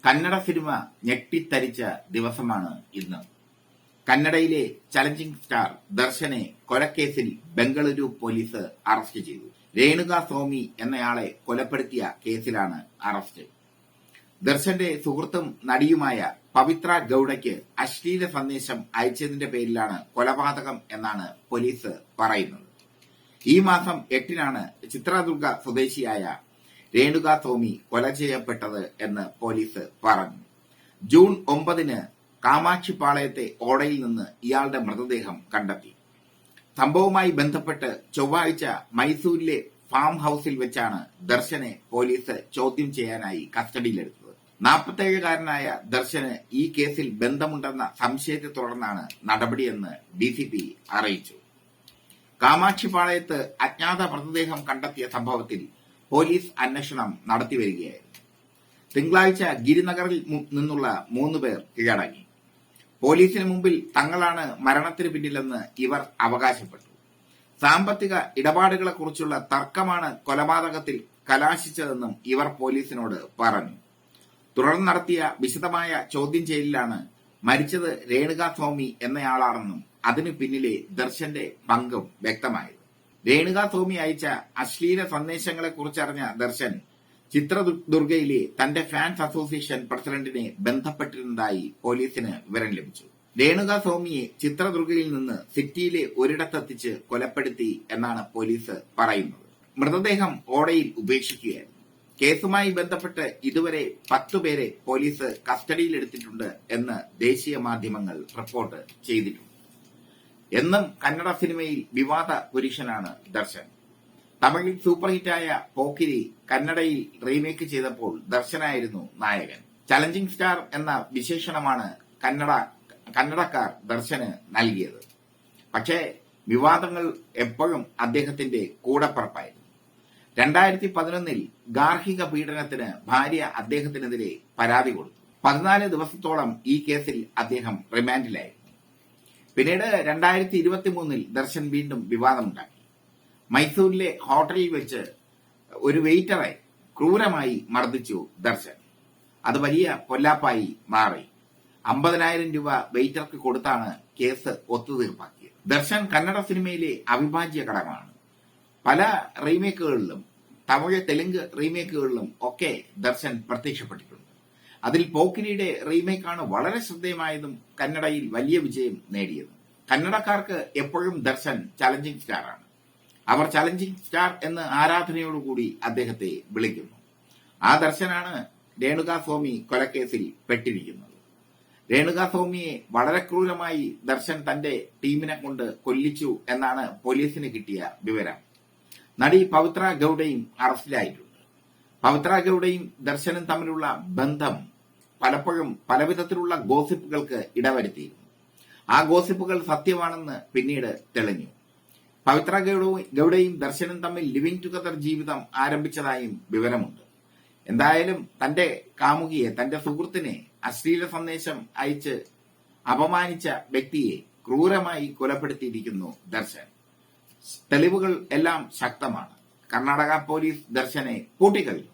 Kannada cinema ഞെട്ടിത്തരിച്ച ദിവസമാണ് ഇന്ന്. കന്നഡയിലെ ചലഞ്ചിങ് സ്റ്റാർ ദർശനെ കൊലക്കേസിൽ ബംഗളൂരു പോലീസ് അറസ്റ്റ് ചെയ്തു. രേണുക സ്വാമി എന്നയാളെ കൊലപ്പെടുത്തിയ കേസിലാണ് അറസ്റ്റ്. ദർശന്റെ സുഹൃത്തും നടിയുമായ പവിത്ര ഗൌഡയ്ക്ക് അശ്ലീല സന്ദേശം അയച്ചതിന്റെ പേരിലാണ് കൊലപാതകം എന്നാണ് പോലീസ് പറയുന്നത്. ഈ മാസം 8-നാണ് ചിത്രദുർഗ സ്വദേശിയായ രേണുക സ്വാമി കൊല ചെയ്യപ്പെട്ടത് എന്ന് പോലീസ് പറഞ്ഞു. ജൂൺ 9-ന് കാമാക്ഷിപ്പാളയത്തെ ഓടയിൽ നിന്ന് ഇയാളുടെ മൃതദേഹം കണ്ടെത്തി. സംഭവവുമായി ബന്ധപ്പെട്ട് ചൊവ്വാഴ്ച മൈസൂരിലെ ഫാം ഹൌസിൽ വെച്ചാണ് ദർശനെ പോലീസ് ചോദ്യം ചെയ്യാനായി കസ്റ്റഡിയിലെടുത്തത്. 47-കാരനായ ദർശന് ഈ കേസിൽ ബന്ധമുണ്ടെന്ന സംശയത്തെ തുടർന്നാണ് നടപടിയെന്ന് ഡിസിപി അറിയിച്ചു. കാമാക്ഷിപ്പാളയത്ത് അജ്ഞാത മൃതദേഹം കണ്ടെത്തിയ സംഭവത്തിൽ പോലീസ് അന്വേഷണം നടത്തിവരികയായിരുന്നു. തിങ്കളാഴ്ച ഗിരിനഗറിൽ നിന്നുള്ള 3 പേർ കീഴടങ്ങി. പോലീസിന് മുമ്പിൽ തങ്ങളാണ് മരണത്തിന് പിന്നിലെന്ന് ഇവർ അവകാശപ്പെട്ടു. സാമ്പത്തിക ഇടപാടുകളെക്കുറിച്ചുള്ള തർക്കമാണ് കൊലപാതകത്തിൽ കലാശിച്ചതെന്നും ഇവർ പോലീസിനോട് പറഞ്ഞു. തുടർന്ന് നടത്തിയ വിശദമായ ചോദ്യം ചെയ്യലിലാണ് മരിച്ചത് രേണുക സ്വാമി എന്നയാളാണെന്നും അതിനു പിന്നിലെ ദർശന്റെ പങ്കും വ്യക്തമായത്. രേണുക സ്വാമി അയച്ച അശ്ലീല സന്ദേശങ്ങളെ കുറിച്ചറിഞ്ഞ ദർശൻ ചിത്രദുർഗയിലെ തന്റെ ഫാൻസ് അസോസിയേഷൻ പ്രസിഡന്റിനെ ബന്ധപ്പെട്ടിരുന്നതായി പോലീസിന് വിവരം ലഭിച്ചു. രേണുക സ്വാമിയെ ചിത്രദുർഗയിൽ നിന്ന് സിറ്റിയിലെ ഒരിടത്തെത്തിച്ച് കൊലപ്പെടുത്തി എന്നാണ് പോലീസ് പറയുന്നത്. മൃതദേഹം ഓടയിൽ ഉപേക്ഷിക്കുകയായിരുന്നു. കേസുമായി ബന്ധപ്പെട്ട് ഇതുവരെ 10 പേരെ പോലീസ് കസ്റ്റഡിയിലെടുത്തിട്ടുണ്ട് എന്ന് ദേശീയ മാധ്യമങ്ങൾ റിപ്പോർട്ട് ചെയ്തിട്ടുണ്ട്. എന്നും കന്നഡ സിനിമയിൽ വിവാദ പുരുഷനാണ് ദർശൻ. തമിഴിൽ സൂപ്പർ ഹിറ്റായ പോക്കിരി കന്നഡയിൽ റീമേക്ക് ചെയ്തപ്പോൾ ദർശനായിരുന്നു നായകൻ. ചലഞ്ചിങ് സ്റ്റാർ എന്ന വിശേഷണമാണ് കന്നഡക്കാർ ദർശന് നൽകിയത്. പക്ഷേ വിവാദങ്ങൾ എപ്പോഴും അദ്ദേഹത്തിന്റെ കൂടപ്പിറപ്പായിരുന്നു. 2011-ൽ ഗാർഹിക പീഡനത്തിന് ഭാര്യ അദ്ദേഹത്തിനെതിരെ പരാതി കൊടുത്തു. 14 ദിവസത്തോളം ഈ കേസിൽ അദ്ദേഹം റിമാൻഡിലായിരുന്നു. പിന്നീട് 2023-ൽ ദർശൻ വീണ്ടും വിവാദമുണ്ടാക്കി. മൈസൂരിലെ ഹോട്ടലിൽ വെച്ച് ഒരു വെയിറ്ററെ ക്രൂരമായി മർദ്ദിച്ചു ദർശൻ. അത് വലിയ പൊല്ലാപ്പായി മാറി. 50,000 രൂപ വെയിറ്റർക്ക് കൊടുത്താണ് കേസ് ഒത്തുതീർപ്പാക്കിയത്. ദർശൻ കന്നഡ സിനിമയിലെ അവിഭാജ്യ ഘടകമാണ്. പല റീമേക്കുകളിലും തമിഴ് തെലുങ്ക് റീമേക്കുകളിലും ഒക്കെ ദർശൻ പ്രത്യക്ഷപ്പെട്ടിട്ടുണ്ട്. അതിൽ പോക്കിരിയുടെ റീമേക്കാണ് വളരെ ശ്രദ്ധേയമായതും കന്നഡയിൽ വലിയ വിജയം നേടിയതും. കന്നഡക്കാർക്ക് എപ്പോഴും ദർശൻ ചലഞ്ചിങ് സ്റ്റാറാണ്. അവർ ചലഞ്ചിങ് സ്റ്റാർ എന്ന് ആരാധനയോടുകൂടി അദ്ദേഹത്തെ വിളിക്കുന്നു. ആ ദർശനാണ് രേണുക സ്വാമി കൊലക്കേസിൽ പെട്ടിരിക്കുന്നത്. രേണുക സ്വാമിയെ വളരെ ക്രൂരമായി ദർശൻ തന്റെ ടീമിനെ കൊണ്ട് കൊല്ലിച്ചു എന്നാണ് പോലീസിന് കിട്ടിയ വിവരം. നടി പവിത്ര ഗൌഡയും അറസ്റ്റിലായിട്ടുണ്ട്. പവിത്ര ഗൌഡയും ദർശനും തമ്മിലുള്ള ബന്ധം പലപ്പോഴും പലവിധത്തിലുള്ള ഗോസിപ്പുകൾക്ക് ഇടവരുത്തിയിരുന്നു. ആ ഗോസിപ്പുകൾ സത്യമാണെന്ന് പിന്നീട് തെളിഞ്ഞു. പവിത്ര ഗൌഡയും ദർശനും തമ്മിൽ ലിവിംഗ് ടുഗദർ ജീവിതം ആരംഭിച്ചതായും വിവരമുണ്ട്. എന്തായാലും തന്റെ കാമുകിയെ, തന്റെ സുഹൃത്തിനെ അശ്ലീല സന്ദേശം അയച്ച് അപമാനിച്ച വ്യക്തിയെ ക്രൂരമായി കൊലപ്പെടുത്തിയിരിക്കുന്നു ദർശൻ. തെളിവുകൾ എല്ലാം ശക്തമാണ്. കർണാടക പോലീസ് ദർശനെ പൂട്ടിക്കഴിഞ്ഞു.